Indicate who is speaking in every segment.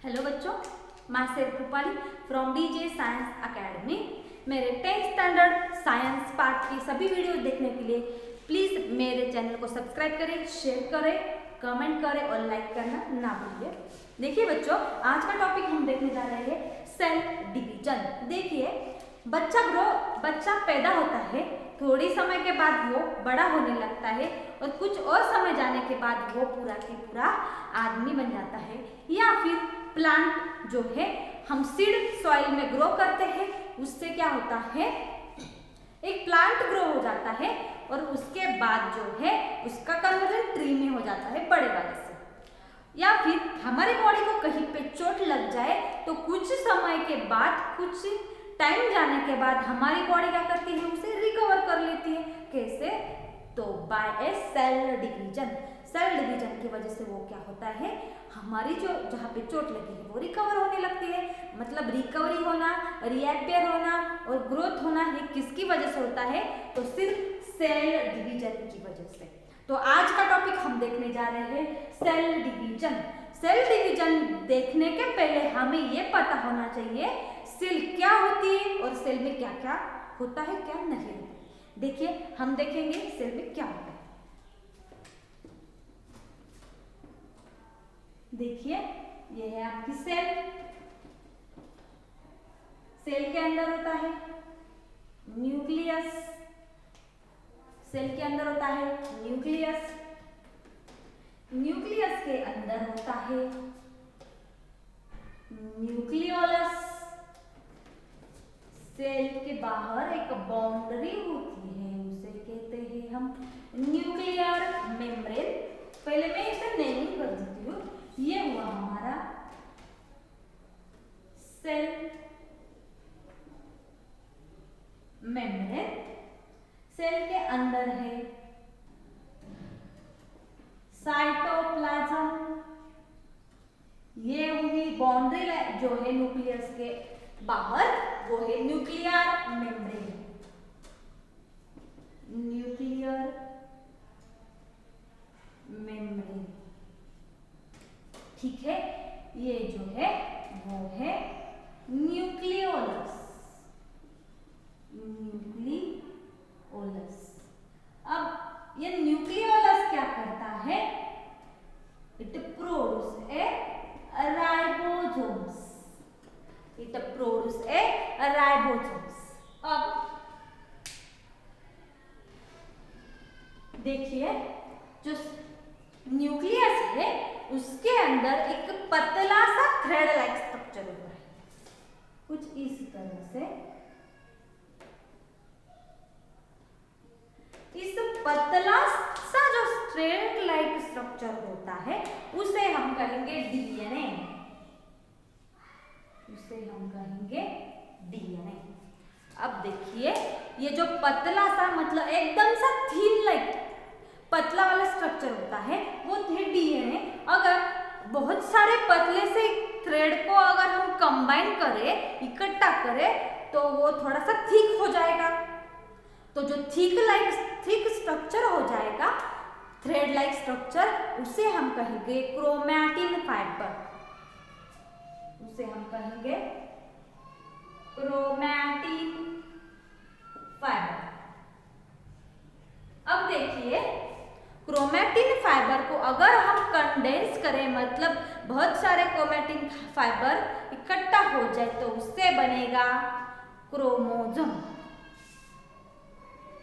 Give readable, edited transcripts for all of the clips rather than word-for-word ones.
Speaker 1: Hello बच्चों, मैं safe Rupali from DJ science academy. मेरे 10th स्टैंडर्ड साइंस पार्ट की सभी वीडियो देखने के लिए प्लीज़ मेरे चैनल को सब्सक्राइब करें, शेयर करें, कमेंट करें और लाइक करना ना भूलिए। देखिए बच्चों, आज का टॉपिक हम देखने जा रहे हैं सेल डिवीजन। देखिए, बच्चा पैदा होता है, थोड़ी समय के बाद वो बड़ा होने लगता है और कुछ और समय जाने के बाद वो पूरा के पूरा आदमी बन जाता है। या फिर प्लांट जो है, हम सीड सॉइल में ग्रो करते हैं, उससे क्या होता है, एक प्लांट ग्रो हो जाता है और उसके बाद जो है उसका कन्वर्जन ट्री में हो जाता है बड़े वाले से। या फिर हमारी बॉडी को कहीं पे चोट लग जाए तो कुछ समय के बाद, कुछ टाइम जाने के बाद हमारी बॉडी क्या करती है, उसे रिकवर कर लेती है। कैसे? तो बाय ए सेल डिवीजन। सेल डिवीजन की वजह से वो क्या होता है, हमारी जो जहाँ पे चोट लगी है वो रिकवर होने लगती है। मतलब रिकवरी होना, रिएपेयर होना और ग्रोथ होना है किसकी वजह से होता है, तो सिर्फ सेल डिवीजन की वजह से। तो आज का टॉपिक हम देखने जा रहे हैं सेल डिवीजन। सेल डिवीजन देखने के पहले हमें ये पता होना चाहिए सेल क्या होती है और सेल में क्या क्या होता है, क्या नहीं होता है। देखिए, हम देखेंगे सेल में क्या होता है। देखिए, ये है आपकी सेल। सेल के अंदर होता है न्यूक्लियस। सेल के अंदर होता है न्यूक्लियस। न्यूक्लियस के अंदर होता है न्यूक्लियोलस। सेल के बाहर एक बाउंड्री होती है, उसे कहते हैं हम न्यूक्लियर मेम्ब्रेन। पहले मैं इसे नेमिंग कर देती हूँ। ये हुआ हमारा सेल मेम्ब्रेन। सेल के अंदर है साइटोप्लाज्म। ये हुई बाउंड्री जो है न्यूक्लियस के बाहर, वो है न्यूक्लियर मेम्ब्रेन। न्यूक्लियर मेम्ब्रेन, ठीक है। ये जो है वो है न्यूक्लियोलस। न्यूक्लियोलस। अब ये न्यूक्लियोलस क्या करता है, it produce a ribosomes. It produce a ribosomes. अब देखिए, जो न्यूक्लियस है उसके अंदर एक पतला सा थ्रेड लाइक स्ट्रक्चर होता है, कुछ इस तरह से। इस पतला सा जो थ्रेड लाइक स्ट्रक्चर होता है उसे हम कहेंगे डीएनए। उसे हम कहेंगे डीएनए। अब देखिए, ये जो पतला सा, मतलब एकदम सा थीन लाइक पतला वाला स्ट्रक्चर होता है, वो थे डीएनए। अगर बहुत सारे पतले से थ्रेड को अगर हम कंबाइन करें, इकट्ठा करें, तो वो थोड़ा सा थिक हो जाएगा। तो जो थिक स्ट्रक्चर हो जाएगा, थ्रेड लाइक स्ट्रक्चर, उसे हम कहेंगे क्रोमैटिन फाइबर। उसे हम कहेंगे क्रोमैटिन फाइबर। अब देखिए, क्रोमैटिन फाइबर को अगर हम कंडेंस करें, मतलब बहुत सारे क्रोमैटिन फाइबर इकट्ठा हो जाए, तो उससे बनेगा chromosome.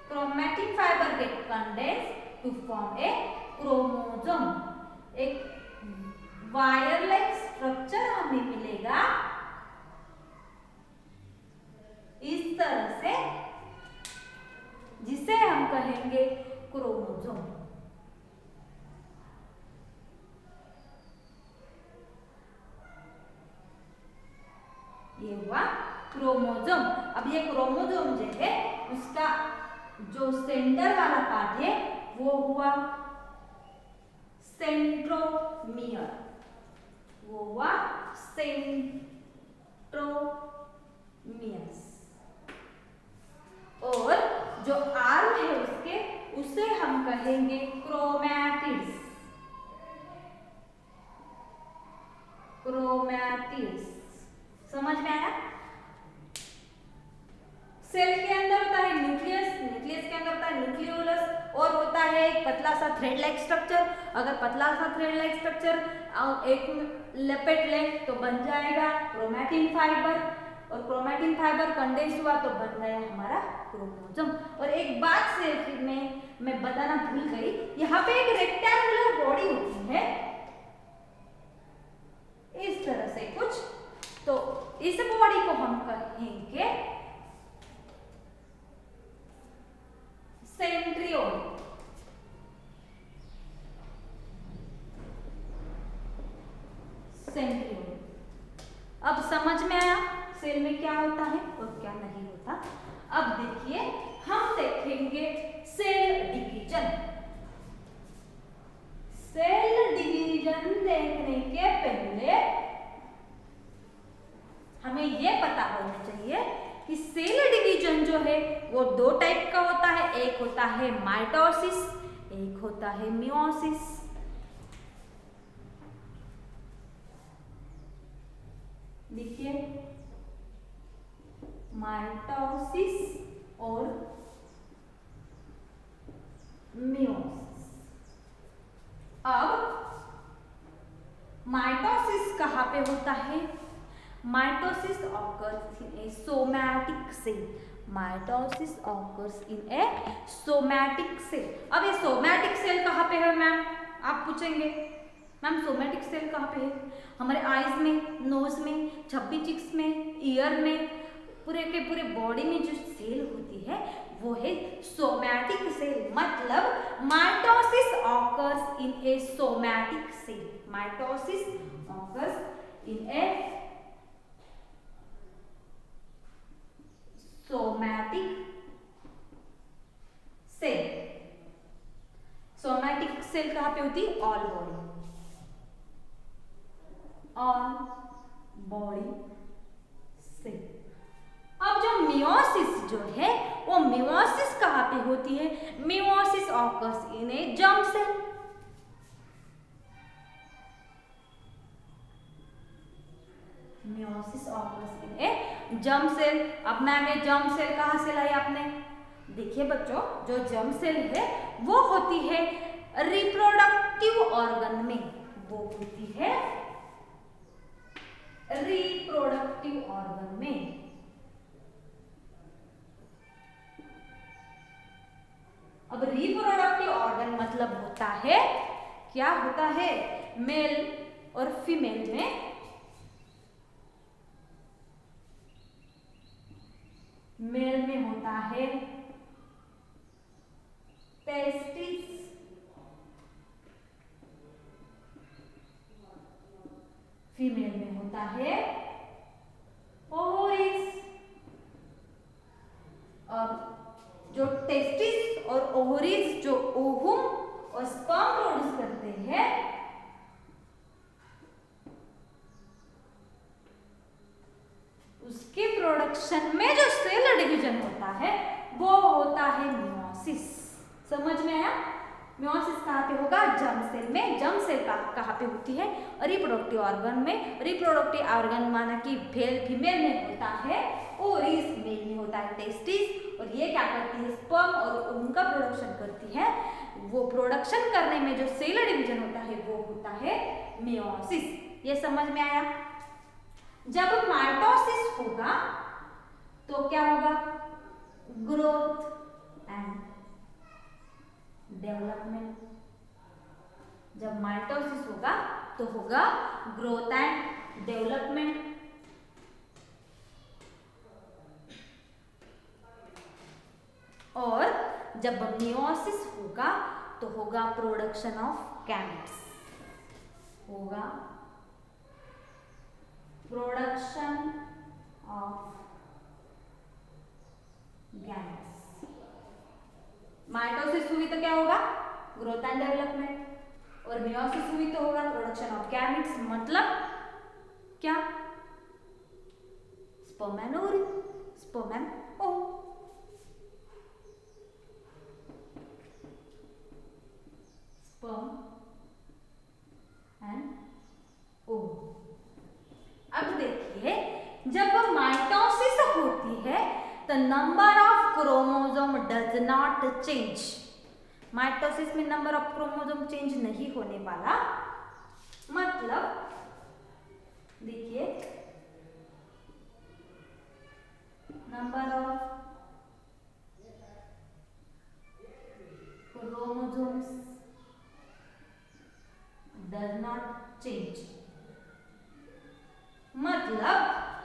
Speaker 1: Chromatin fibre get condense to form a chromosome. एक वायर लाइक स्ट्रक्चर हमें मिलेगा इस तरह से, जिसे हम कहेंगे क्रोमोसोम। ये हुआ क्रोमोसोम। अब ये क्रोमोसोम जो है, उसका जो सेंटर वाला पार्ट है वो हुआ सेंट्रोमियर। वो हुआ सेंट्रोमियर्स। और जो आर्म है उसके, उसे हम कहेंगे क्रोमैटिड्स। क्रोमैटिड्स। क्रोमैटिड्स। समझ में आया? सेल के अंदर होता है न्यूक्लियस, न्यूक्लियस के अंदर होता है न्यूक्लियोलस और होता है एक पतला सा थ्रेड लाइक स्ट्रक्चर। अगर पतला सा थ्रेड लाइक स्ट्रक्चर एक लपेट लें तो बन जाएगा क्रोमैटिन फाइबर, और क्रोमैटिन फाइबर कंडेंस हुआ तो बन गया हमारा क्रोमोसोम। और एक बात सेल में मैं बताना भूल गई, यहाँ पे एक रेक्टेंगुलर बॉडी होती है इस तरह से कुछ, तो इस बॉडी को हम कहेंगे सेंट्रियोल। सेंट्रियोल। अब समझ में आया सेल में क्या होता है और क्या नहीं होता। अब देखिए हम देखेंगे सेल डिवीजन। सेल डिवीजन देखने के पहले हमें यह पता होना चाहिए कि सेल डिवीजन जो है वो दो टाइप का होता है, एक होता है माइटोसिस, एक होता है मियोसिस। देखिए माइटोसिस और मियोसिस। अब माइटोसिस कहाँ पे होता है? Mitosis occurs in a somatic cell. Mitosis occurs in a somatic cell. अब ये सोमैटिक सेल कहाँ पे है मैम? आप पूछेंगे मैम सोमैटिक सेल कहाँ पे है? हमारे आईज में, नोज में, छब्बी चिक्स में, ईयर में, पूरे के पूरे बॉडी में जो सेल होती है वो है सोमैटिक सेल। मतलब mitosis occurs in a somatic cell. Mitosis occurs in a somatic cell. Somatic cell कहाँ पे होती है? All body, all body cell. अब जो मियोसिस जो है वो मियोसिस कहाँ पे होती है? Meiosis occurs in a germ cell. Meiosis occurs in a germ cell. अब मैम ये जर्म सेल कहाँ से लाई आपने? देखिए बच्चों जो जर्म सेल है वो होती है रिप्रोडक्टिव ऑर्गन में, वो होती है रिप्रोडक्टिव ऑर्गन में। अब रिप्रोडक्टिव ऑर्गन मतलब होता है, क्या होता है? मेल और फीमेल में मेल में होता है टेस्टिस, फीमेल में होता है ओवरीज। अब जो टेस्टिस और ओवरीज जो ओवम और स्पर्म प्रोड्यूस करते हैं, उसके प्रोडक्शन में जो सेल डिवीजन होता है वो होता है मियोसिस। समझ में आया? मियोसिस कहाँ पे होगा? जर्म सेल में। जर्म सेल कहाँ पे होती है? रिप्रोडक्टिव ऑर्गन में। रिप्रोडक्टिव ऑर्गन माना कि फीमेल में होता है ओवरीज, मेल में होता है टेस्टिस, और ये क्या करती है? स्पर्म और उनका प्रोडक्शन करती है। वो प्रोडक्शन करने में जो सेल डिवीजन होता है वो होता है मियोसिस। ये समझ में आया? जब माइटोसिस होगा तो क्या होगा? Growth and development. जब माइटोसिस होगा तो होगा ग्रोथ एंड डेवलपमेंट। और जब मियोसिस होगा तो होगा प्रोडक्शन ऑफ गैमेट्स, होगा प्रोडक्शन ऑफ गैमेट्स। माइटोसिस हुई तो क्या होगा? Growth and development. और मियोसिस हुई तो होगा प्रोडक्शन ऑफ गैमेट्स। मतलब क्या? Sperm and ovary, sperm and ovum. Sperm and ovum. Not change, mitosis में नंबर ऑफ क्रोमोसोम चेंज नहीं होने वाला। मतलब देखिए number of chromosomes does not change. मतलब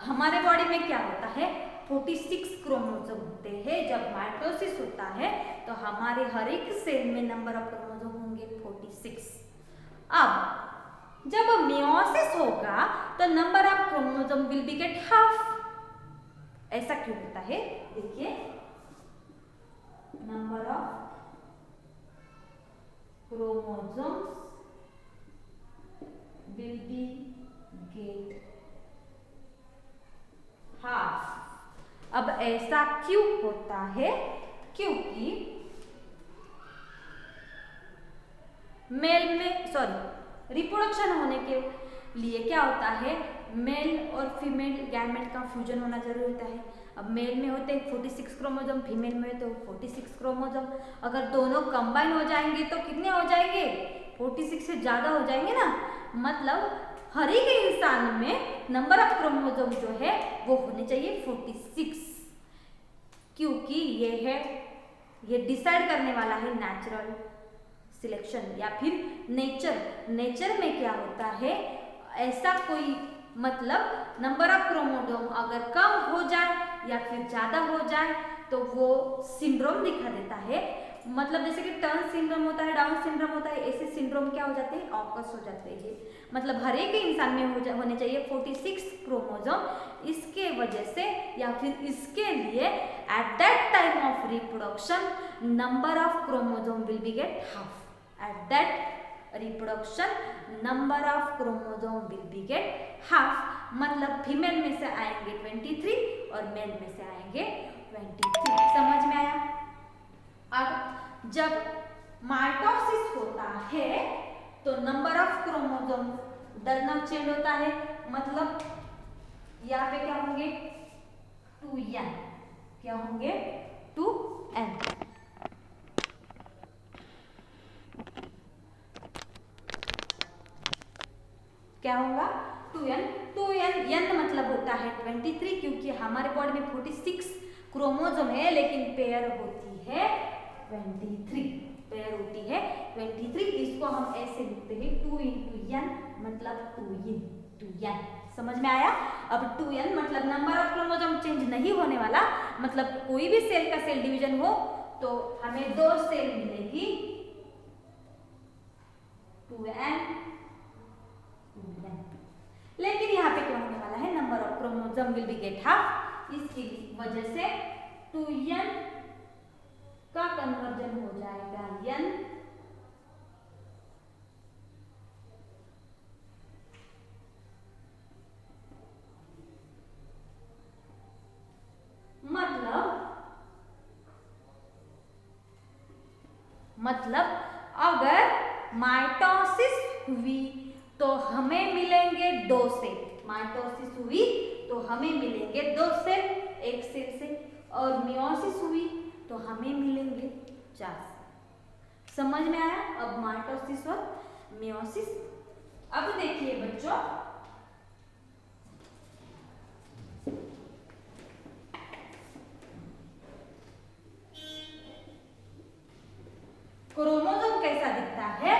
Speaker 1: हमारे बॉडी में क्या होता है, 46 क्रोमोसोम होते हैं। जब माइटोसिस होता है तो हमारे हर एक सेल में नंबर ऑफ क्रोमोसोम होंगे 46। अब जब मियोसिस होगा तो number of chromosome will be gate half. ऐसा क्यों होता है, देखिए number of chromosomes will be gate half. अब ऐसा क्यों होता है, क्योंकि मेल में रिप्रोडक्शन होने के लिए क्या होता है, मेल और फीमेल गैमेट का फ्यूजन होना जरूरी होता है। अब मेल में होते हैं 46 क्रोमोसोम, फीमेल में होते हैं 46 क्रोमोसोम। अगर दोनों कंबाइन हो जाएंगे तो कितने हो जाएंगे, 46 से ज्यादा हो जाएंगे ना। मतलब हर एक इंसान में नंबर ऑफ क्रोमोसोम जो है वो होने चाहिए 46, क्योंकि ये डिसाइड करने वाला है नेचुरल सिलेक्शन या फिर नेचर में क्या होता है, ऐसा कोई मतलब नंबर ऑफ क्रोमोसोम अगर कम हो जाए या फिर ज्यादा हो जाए तो वो सिंड्रोम दिखा देता है। मतलब जैसे कि टर्न सिंड्रोम होता है, डाउन सिंड्रोम होता है, ऐसे सिंड्रोम क्या हो जाते हैं, ऑकस हो जाते हैं। मतलब हर एक इंसान में होने चाहिए 46 क्रोमोसोम। इसके वजह से या फिर इसके लिए at that time of reproduction number of chromosome will be gate half. At that reproduction number of chromosome will be gate half. मतलब फीमेल में से आएंगे 23 और मेल में से आएंगे 23। समझ में आया। अब जब माइटोसिस होता है तो number of chromosome does not change होता है। मतलब यहाँ पे क्या होंगे 2n, क्या होंगे 2n। क्या होगा 2n n मतलब होता है 23, क्योंकि हमारे बॉडी में 46 क्रोमोसोम है लेकिन पेयर होती है 23, पेयर होती है 23। इसको हम ऐसे लिखते हैं 2 × n मतलब 2n। समझ में आया। अब 2n मतलब नंबर ऑफ क्रोमोसोम चेंज नहीं होने वाला। मतलब कोई भी सेल का सेल डिवीजन हो तो हमें 2 सेल मिलेगी 2n। लेकिन यहाँ पे क्या होने वाला है, number of chromosome will be gate half. इसकी वजह से 2n का कन्वर्जन हो जाएगा n। मतलब अगर माइटोसिस हुई तो हमें मिलेंगे 2 सेल। माइटोसिस हुई तो हमें मिलेंगे 2 सेल एक सेल से, और मियोसिस हुई तो हमें मिलेंगे 4 सेल। समझ में आया अब माइटोसिस और मियोसिस। अब देखिए बच्चों, क्रोमोसोम कैसा दिखता है,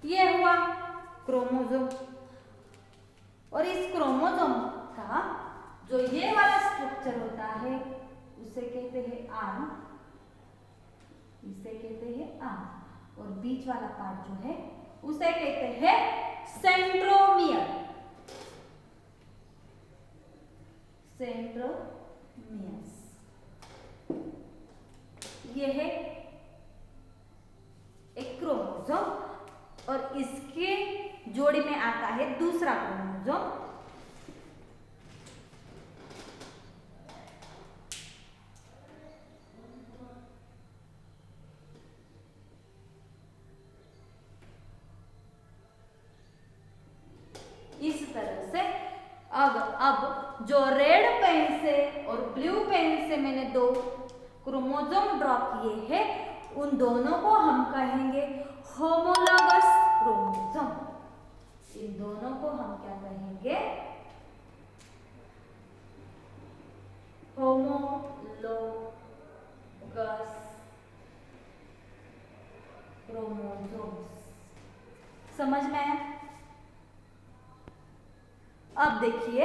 Speaker 1: ये हुआ क्रोमोसोम। और इस क्रोमोसोम का जो ये वाला स्ट्रक्चर होता है उसे कहते हैं आर्म, इसे कहते हैं आर्म। और बीच वाला पार्ट जो है उसे कहते हैं सेंट्रोमियर। सेंट्रोमियर्स ये है एक क्रोमोसोम, और इसके जोड़ी में आता है दूसरा क्रोमोसोम। इस तरह से। अब जो रेड पेन से और ब्लू पेन से मैंने दो क्रोमोसोम ड्रॉ किए हैं, उन दोनों को हम कहेंगे होमोलॉगस क्रोमोसोम। इन दोनों को हम क्या कहेंगे? Homologous chromosomes. समझ में आया? अब देखिए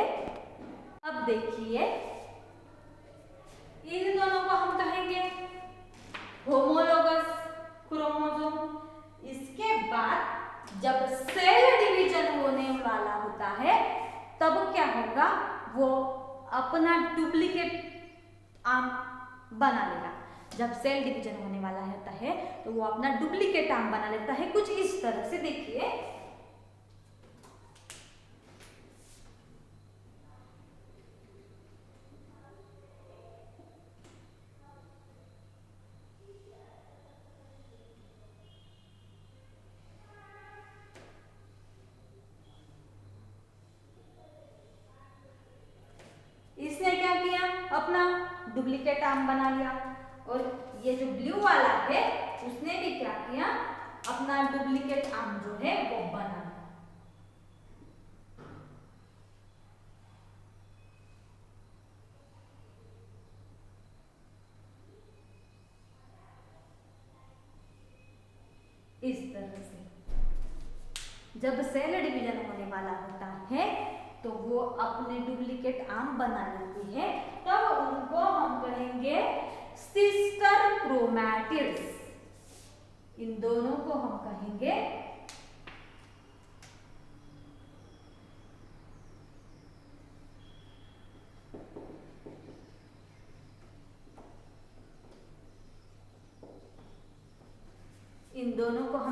Speaker 1: इन दोनों को हम कहेंगे होमोलॉगस क्रोमोसोम। इसके बाद जब सेल डिवीजन होने वाला होता है तब क्या होगा? वो अपना डुप्लीकेट आर्म बना लेगा। जब सेल डिवीजन होने वाला होता है तो वो अपना डुप्लीकेट आर्म बना लेता है, कुछ इस तरह से। देखिए इसने क्या किया? अपना डुप्लीकेट आर्म बना लिया। और ये जो ब्लू वाला है उसने भी क्या किया? अपना डुप्लीकेट आर्म जो है वो बना लिया। इस तरह से जब सेल डिवीजन होने वाला होता है तो वो अपने डुप्लीकेट आर्म बना लेती है, तब उनको हम कहेंगे सिस्टर क्रोमैटिड्स। इन दोनों को हम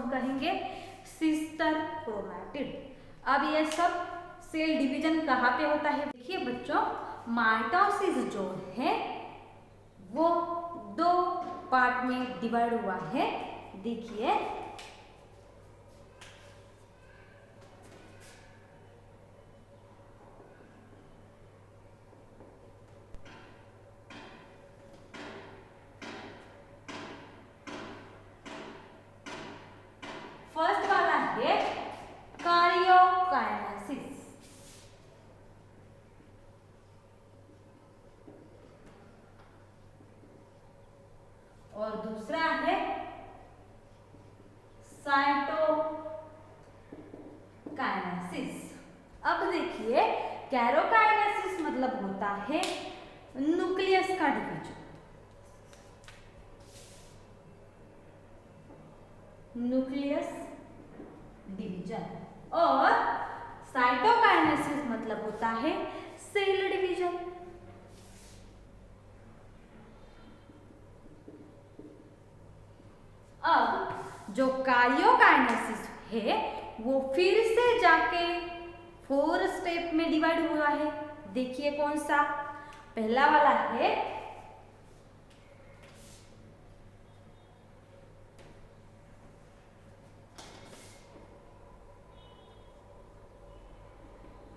Speaker 1: कहेंगे सिस्टर क्रोमैटिड। अब ये सब सेल डिवीजन कहाँ पे होता है? देखिए बच्चों, माइटोसिस जो है वो दो पार्ट में डिवाइड हुआ है। देखिए फर्स्ट वाला है कार्योकाइनेसिस, और दूसरा है साइटोकाइनेसिस। अब देखिए कैरोकाइनेसिस मतलब होता है न्यूक्लियस का डिवीजन, न्यूक्लियस डिवीजन, और साइटोकाइनेसिस मतलब होता है सेल डिवीजन। अब जो कार्योकाइनेसिस है वो फिर से जाके 4 स्टेप में डिवाइड हुआ है। देखिए कौन सा? पहला वाला है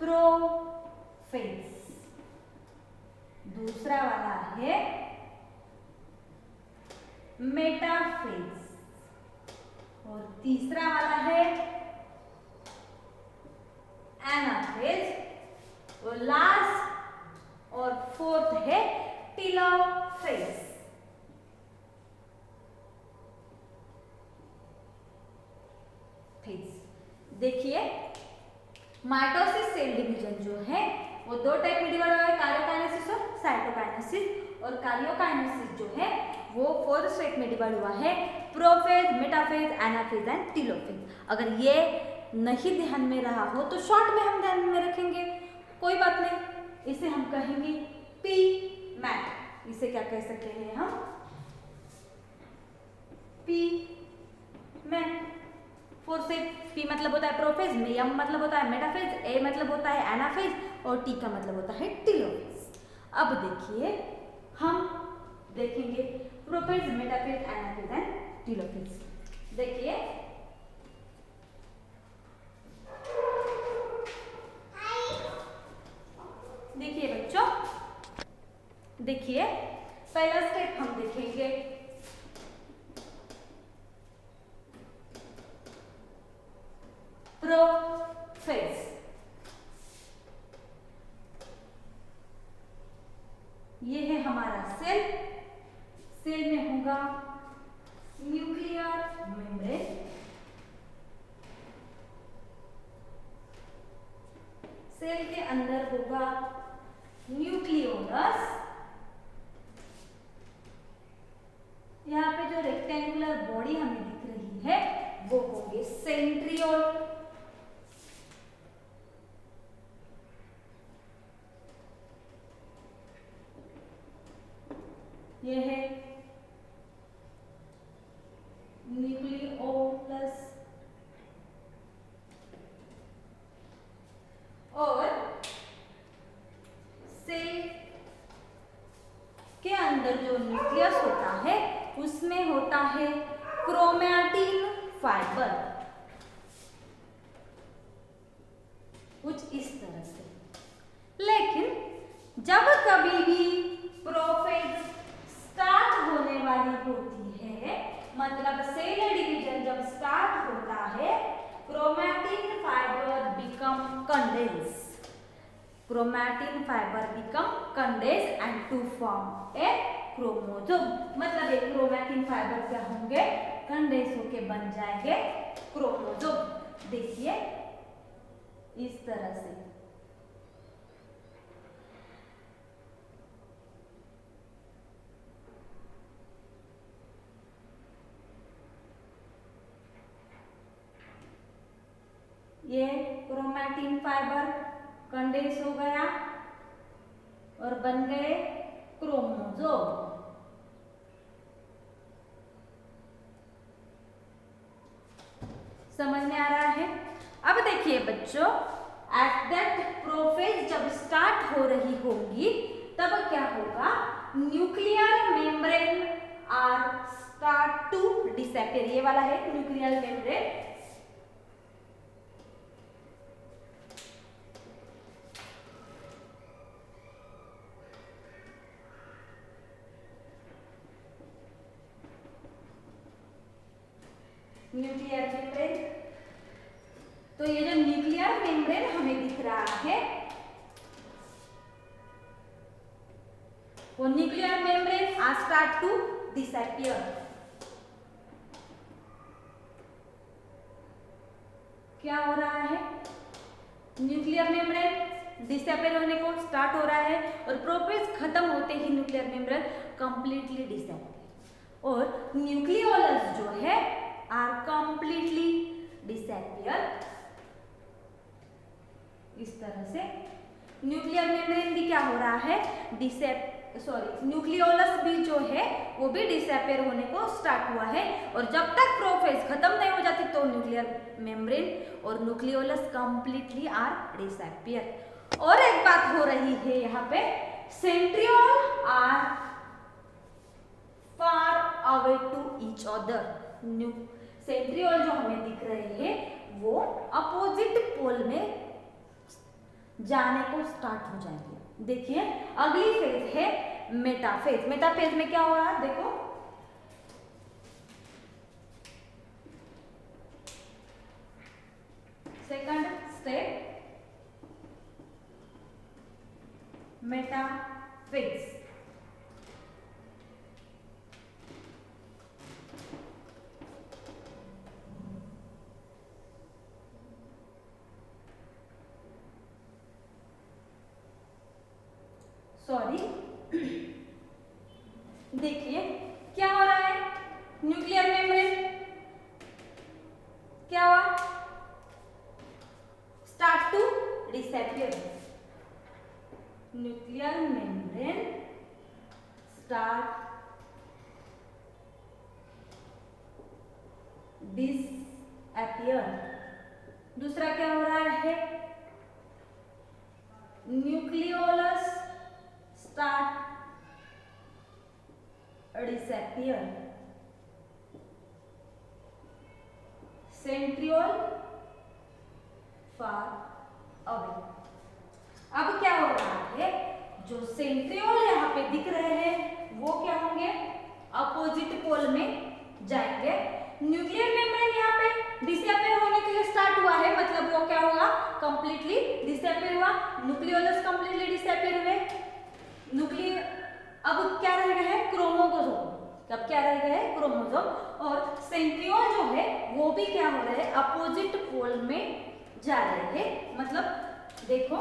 Speaker 1: प्रोफेज, दूसरा वाला है मेटाफेज, और तीसरा वाला है एनाफेज, और लास्ट और फोर्थ है टेलोफेज। देखिए माइटोसिस सेल डिवीजन जो है वो 2 टाइप में डिवाइड हुआ है, कार्योकाइनेसिस और साइटोकाइनेसिस। और कार्योकाइनेसिस जो है वो 4 स्टेप में डिवाइड हुआ है, prophase, metaphase, anaphase and telophase. अगर ये नहीं ध्यान में रहा हो तो शॉर्ट में हम ध्यान में रखेंगे, कोई बात नहीं। इसे हम कहेंगे पी मैट। इसे क्या कह सकते हैं हम? P mat. 4 से पी मतलब होता है प्रोफेज, एम मतलब होता है मेटाफेज, ए मतलब होता है एनाफेज, और टी का मतलब होता है टेलोफेज। अब देखिए हम देखेंगे prophase, metaphase, anaphase and telophase. देखिए देखिए पहला स्टेप हम देखेंगे प्रोफेज। ये है हमारा सेल, सेल में होगा न्यूक्लियर मेम्ब्रेन, सेल के अंदर होगा न्यूक्लियोलस, यहाँ पे जो रेक्टेंगुलर बॉडी हमें दिख रही है वो होंगे सेंट्रियोल, ये है न्यूक्लियोलस, और सेल के अंदर जो न्यूक्लियस होता है उसमें होता है क्रोमैटिन फाइबर, कुछ इस तरह से। लेकिन जब कभी भी प्रोफेज स्टार्ट होने वाली होती है, मतलब सेल डिवीजन जब स्टार्ट होता है, chromatin fibre become condense, chromatin fibre become condense and to form a chromosome. मतलब एक क्रोमैटिन फाइबर क्या होंगे, कंडेंस होके बन जाएंगे क्रोमोसोम। देखिए इस तरह से। ये क्रोमैटिन फाइबर कंडेंस हो गया और बन गए क्रोमोसोम। समझ में आ रहा है? अब देखिए बच्चों, एट दैट प्रोफेज जब स्टार्ट हो रही होगी तब क्या होगा, nuclear membrane are start to disappear. ये वाला है न्यूक्लियर मेम्ब्रेन, न्यूक्लियर मेम्ब्रेन। तो ये जो न्यूक्लियर मेम्ब्रेन हमें दिख रहा है वो nuclear membrane are start to disappear. क्या हो रहा है, न्यूक्लियर मेम्ब्रेन डिसअपियर होने को स्टार्ट हो रहा है और प्रोफेज खत्म होते ही न्यूक्लियर मेम्ब्रेन कंप्लीटली डिसअपियर, और न्यूक्लियोलस जो है आर कंप्लीटली डिसअपियर। इस तरह से न्यूक्लियर मेम्ब्रेन भी क्या हो रहा है, न्यूक्लियोलस भी जो है वो भी डिसअपियर होने को स्टार्ट हुआ है, और जब तक प्रोफेज खत्म नहीं हो जाती तो न्यूक्लियर मेम्ब्रेन और न्यूक्लियोलस कंप्लीटली आर डिसअपियर। और एक बात हो रही है यहाँ पे, centriole are far away to each other. Centriole जो हमें दिख रहे हैं वो अपोजिट पोल में जाने को स्टार्ट हो जाएंगे। देखिए अगली फेज है मेटाफेज। मेटाफेज में क्या हो रहा है, देखो सेकंड स्टेप मेटाफेज। सॉरी, देखिए क्या हो रहा है, न्यूक्लियर मेम्ब्रेन क्या हुआ, start to disappear. Nuclear membrane start disappear. दूसरा क्या हो रहा है, nucleolus start disappear, centriole far away। अब क्या हो रहा है, जो सेंट्रियोल यहाँ पे दिख रहे हैं वो क्या होंगे, अपोजिट पोल में जाएंगे। न्यूक्लियर मेम्ब्रेन यहाँ पे डिसअपियर होने के लिए स्टार्ट हुआ है, मतलब वो क्या होगा, कंप्लीटली डिसअपियर हुआ। न्यूक्लियोलस कंप्लीटली डिसअपियर हुए। न्यूक्लियर अब क्या रह गया है, क्रोमोसोम। अब क्या रह गया है, क्रोमोसोम। और सेंट्रियोल जो है वो भी क्या हो रहे हैं, अपोजिट पोल में जा रहे हैं। मतलब देखो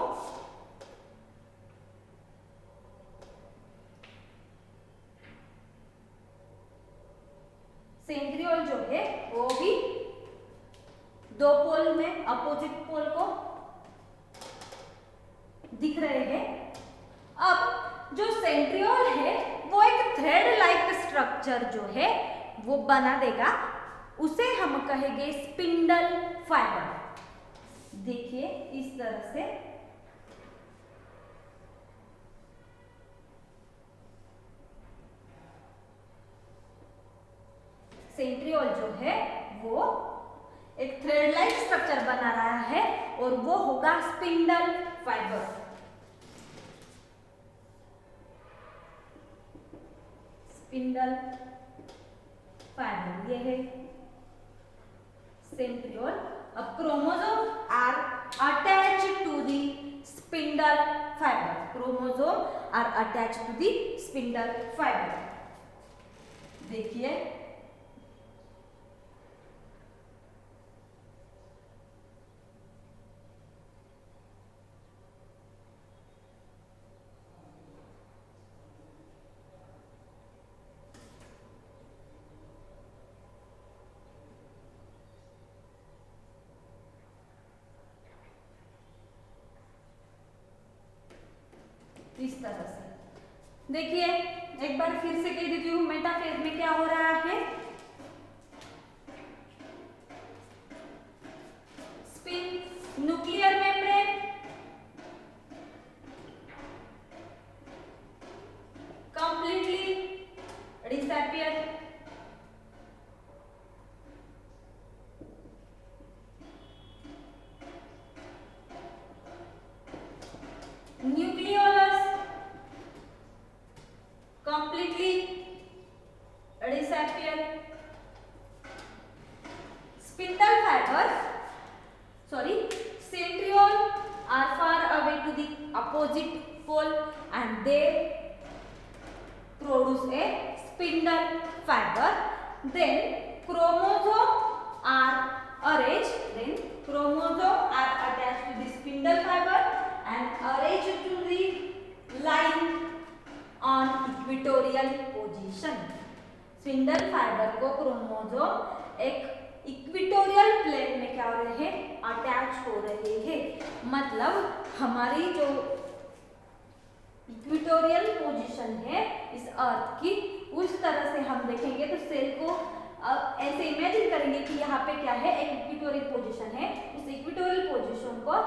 Speaker 1: सेंट्रियोल जो है वो भी दो पोल में, अपोजिट पोल को दिख रहे हैं। अब जो सेंट्रियोल है वो एक थ्रेड लाइक स्ट्रक्चर जो है वो बना देगा, उसे हम कहेंगे स्पिंडल फाइबर। देखिए इस तरह से सेंट्रियोल जो है वो एक थ्रेड लाइक स्ट्रक्चर बना रहा है और वो होगा स्पिंडल फाइबर। स्पिंडल फाइबर ये है सेंट्रियोल। अब chromosome are attached to the spindle fibre. Chromosome are attached to the spindle fibre. देखिए इस तरह से। देखिए एक बार फिर से कह देती हूँ, मेटाफेज में क्या हो रहा है, spin nuclear membrane completely disappear. Nucleolus completely disappear. Spindle fiber, sorry, centriole are far away to the opposite pole and they produce a spindle fiber. Then chromosome are arranged. Then chromosome are attached to the spindle fiber and arranged to the line on equatorial position. Spindle fibre को chromosome एक equatorial plane में क्या हो रहे हैं, attach हो रहे हैं। मतलब हमारी जो इक्वेटोरियल पोजीशन है इस अर्थ की, उस तरह से हम देखेंगे तो सेल को ऐसे इमेजिन करेंगे कि यहाँ पे क्या है, एक इक्वेटोरियल पोजीशन है। उस इक्वेटोरियल पोजीशन को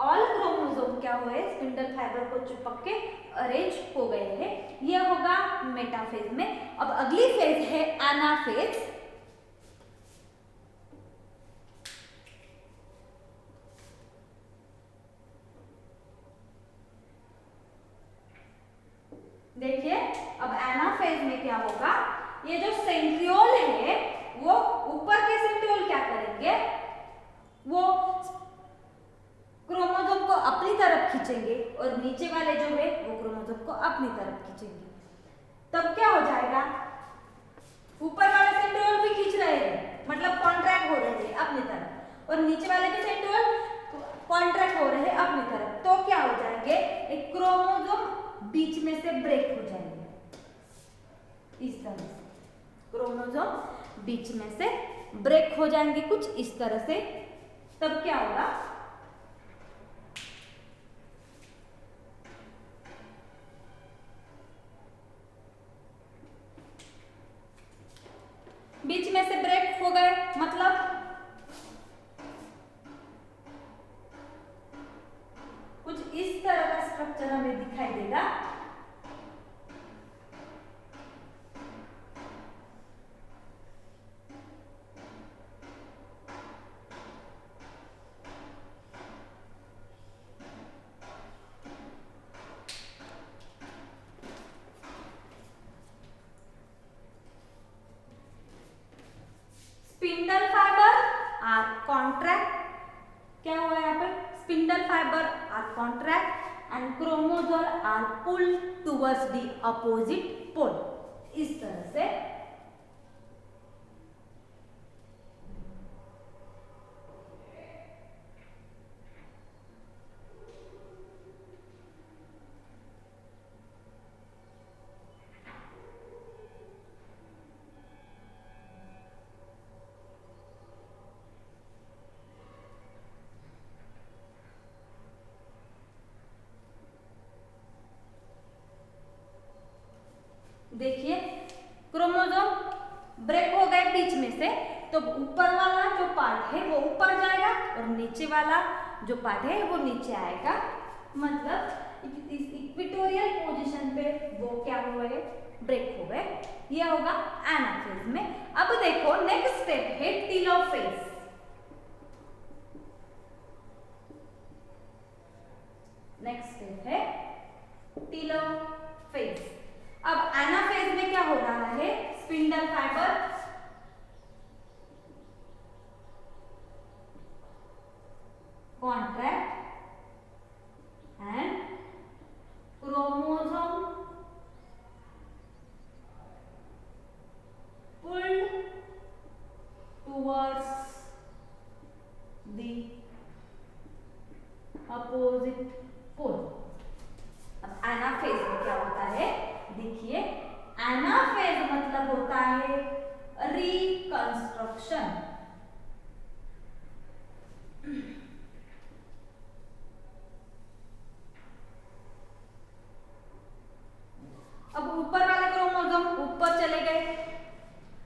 Speaker 1: ऑल क्रोमोसोम क्या हुए, स्पिंडल फाइबर को चिपक के अरेंज हो गए हैं। यह होगा मेटाफेज में। अब अगली फेज है एनाफेज। देखिए अब एनाफेज में क्या होगा, ये जो सेंट्रियोल है वो ऊपर के सेंट्रियोल क्या करेंगे, वो क्रोमोसोम को अपनी तरफ खींचेंगे और नीचे वाले जो है वो क्रोमोसोम को अपनी तरफ खींचेंगे। तब क्या हो जाएगा, ऊपर वाले सेंट्रियोल भी खींच रहे हैं, मतलब कॉन्ट्रैक्ट हो रहे हैं अपनी तरफ, और नीचे वाले भी सेंट्रियोल कॉन्ट्रैक्ट हो रहे हैं अपनी तरफ। तो क्या हो जाएंगे, एक क्रोमोसोम बीच में से ब्रेक हो जाएंगे। इस तरह से क्रोमोसोम बीच में से ब्रेक हो जाएंगे कुछ इस तरह से। तब क्या होगा, बीच में से ब्रेक हो गए, मतलब कुछ इस तरह का स्ट्रक्चर हमें दिखाई देगा। क्या हुआ यहाँ पर, spindle fibre are contract and chromosome are pull towards the opposite pole. इस तरह से देखिए क्रोमोसोम ब्रेक हो गए बीच में से, तो ऊपर वाला जो पार्ट है वो ऊपर जाएगा और नीचे वाला जो पार्ट है वो नीचे आएगा। मतलब इस इक्वेटोरियल पोजीशन पे वो क्या हुए, ब्रेक हो गए। ये होगा एनाफेज में। अब देखो नेक्स्ट स्टेप है टीलोफेज। नेक्स्ट स्टेप है टीलोफेज। अब एनाफेज में क्या हो रहा है, spindle fibre contract and chromosome pulled towards the opposite pole. अब एनाफेज में क्या होता है, देखिए एनाफेज मतलब होता है रिकंस्ट्रक्शन। अब ऊपर वाले क्रोमोसोम ऊपर चले गए,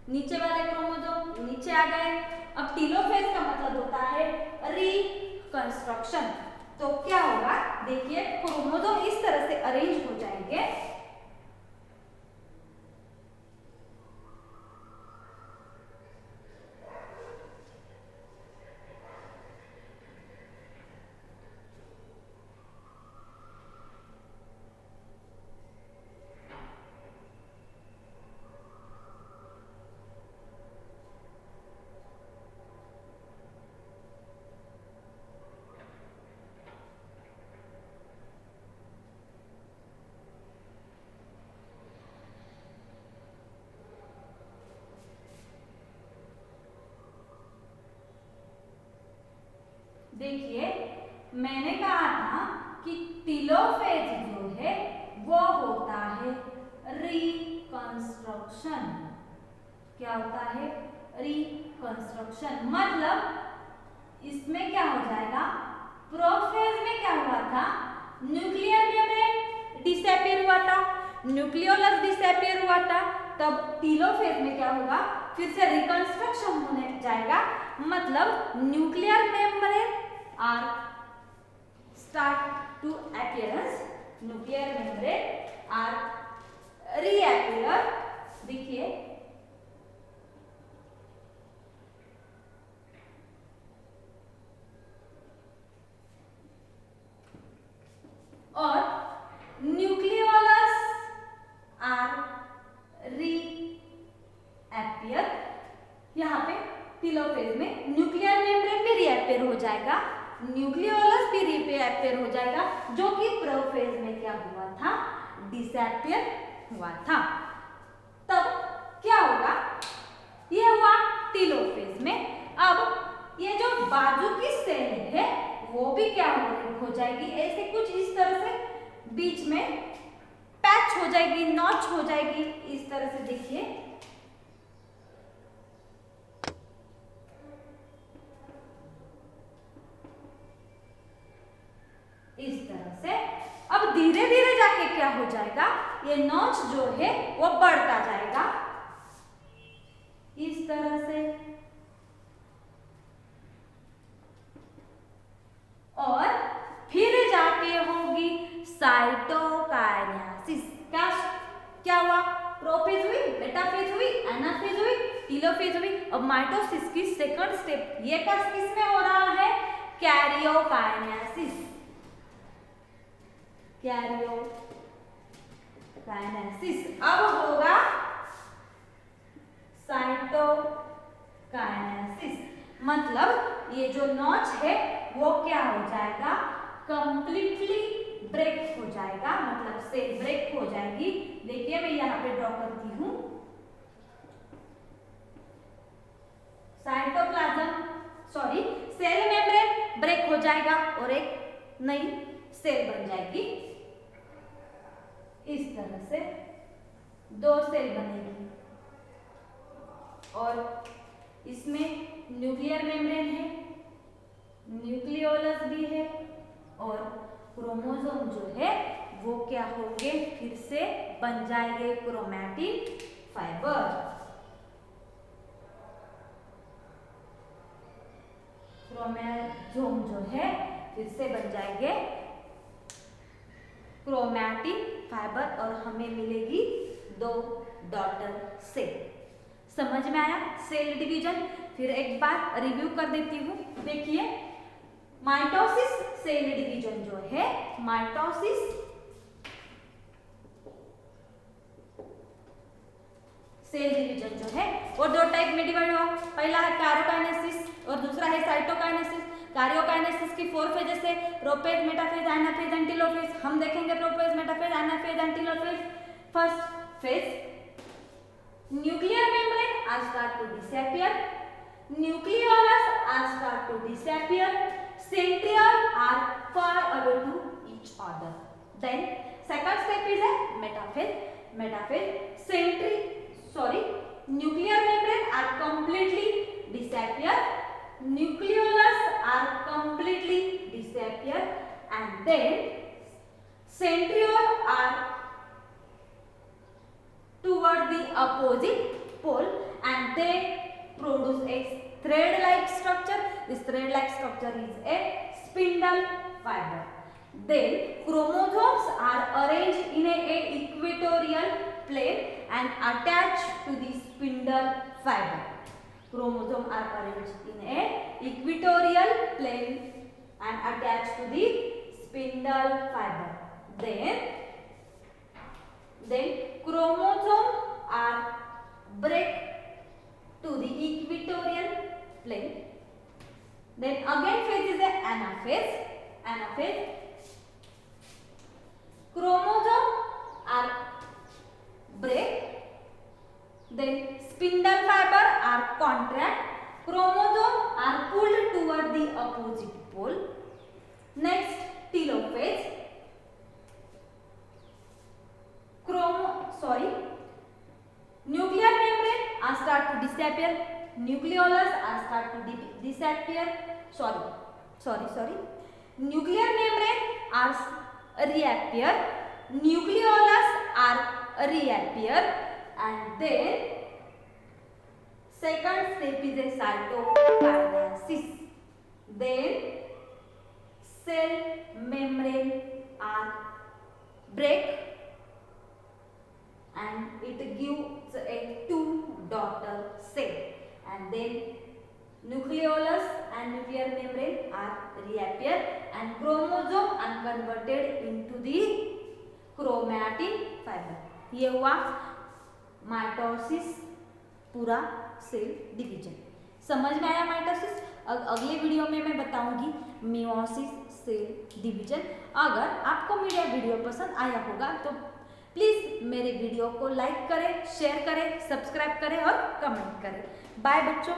Speaker 1: नीचे वाले क्रोमोसोम नीचे आ गए। अब टीलोफेज का मतलब होता है रिकंस्ट्रक्शन। तो क्या होगा, देखिए क्रोमोसोम इस तरह से अरेंज हो जाएंगे। देखिए मैंने कहा था कि टीलोफेज जो है वो होता है रिकंस्ट्रक्शन। क्या होता है, रिकंस्ट्रक्शन। मतलब इसमें क्या हो जाएगा, प्रोफेज में क्या हुआ था, न्यूक्लियर मेम्ब्रेन डिसअपीयर हुआ था, न्यूक्लियोलस डिसअपीयर हुआ था। तब टीलोफेज में क्या होगा, फिर से रिकंस्ट्रक्शन होने जाएगा। मतलब nuclear membrane are start to appearance, nuclear membrane are reappear. देखिए और न्यूक्लियोलस आर रीअपीयर। यहाँ पे टीलोफेज में न्यूक्लियर मेम्ब्रेन भी रीअपीयर हो जाएगा, न्यूक्लियोलस भी रीअपीयर हो जाएगा, जो कि प्रोफेज में क्या हुआ था, डिसअपीयर हुआ था। तब क्या होगा, ये हुआ टीलोफेज में। अब ये जो बाजू की सेल है वो भी क्या हो जाएगी, ऐसे कुछ इस तरह से बीच में पैच हो जाएगी, नॉच हो जाएगी, इस तरह से। देखिए इस तरह से। अब धीरे धीरे जाके क्या हो जाएगा, ये नॉच जो है वो बढ़ता जाएगा इस तरह से। और फिर जाके होगी साइटोकाइनेसिस। क्या हुआ, प्रोफेज हुई, मेटाफेज हुई, एनाफेज हुई, टीलोफेज हुई। अब माइटोसिस की सेकंड स्टेप ये किस में हो रहा है, कैरियोकाइनेसिस। कैरियोकाइनेसिस। अब होगा साइटोकाइनेसिस। मतलब ये जो नॉच है वो क्या हो जाएगा, कंप्लीटली ब्रेक हो जाएगा, मतलब सेल ब्रेक हो जाएगी। देखिए मैं यहाँ पे ड्रॉ करती हूँ, सेल मेम्ब्रेन ब्रेक हो जाएगा और एक नई सेल बन जाएगी। इस तरह से 2 सेल बनेगी और इसमें न्यूक्लियर मेम्ब्रेन है, न्यूक्लियोलस भी है और क्रोमोसोम जो है वो क्या होंगे, फिर से बन जाएंगे क्रोमैटिन फाइबर। क्रोमोसोम जो है फिर से बन जाएंगे क्रोमैटिन फाइबर और हमें मिलेगी 2 डॉटर सेल। समझ में आया सेल डिवीजन? फिर एक बार रिव्यू कर देती हूँ। देखिए माइटोसिस सेल डिवीजन जो है, माइटोसिस सेल डिवीजन जो है वो 2 टाइप में डिवाइड हुआ। पहला है कार्योकाइनेसिस और दूसरा है साइटोकाइनेसिस। कार्योकाइनेसिस की 4 फेजेस है, prophase, metaphase, anaphase and telophase. हम देखेंगे prophase, metaphase, anaphase and telophase. First phase, nuclear membrane are start to disappear, nucleolus are start to disappear, centriole are far away to each other. Then second step is a metaphase. Nuclear membrane are completely disappear, nucleolus are completely disappear, and then centriole are toward the opposite pole and they produce a thread-like structure. This thread-like structure is a spindle fiber. Then chromosomes are arranged in a equatorial plane and attached to the spindle fiber. Chromosomes are arranged in a equatorial plane and attached to the spindle fiber. Then chromosomes are break to the equatorial plane. Then again phase is a anaphase. Chromosomes are break. Then spindle fiber are contract. Chromosomes are pulled toward the opposite pole. Next telophase. Nuclear membrane are start to disappear. Nucleolus are start to disappear. Nuclear membrane are reappear. Nucleolus are reappear, and then second step is a cytokinesis. Then cell membrane are break and it gives a 2 daughter cell, and then nucleolus and nuclear membrane are reappear and chromosome are converted into the chromatin fiber. ये हुआ mitosis पूरा cell division. समझ में आया mitosis? अगले video में मैं बताऊंगी मियोसिस सेल डिवीजन। अगर आपको मेरा वीडियो पसंद आया होगा तो प्लीज़ मेरे वीडियो को लाइक करें, शेयर करें, सब्सक्राइब करें और कमेंट करें। बाय बच्चों।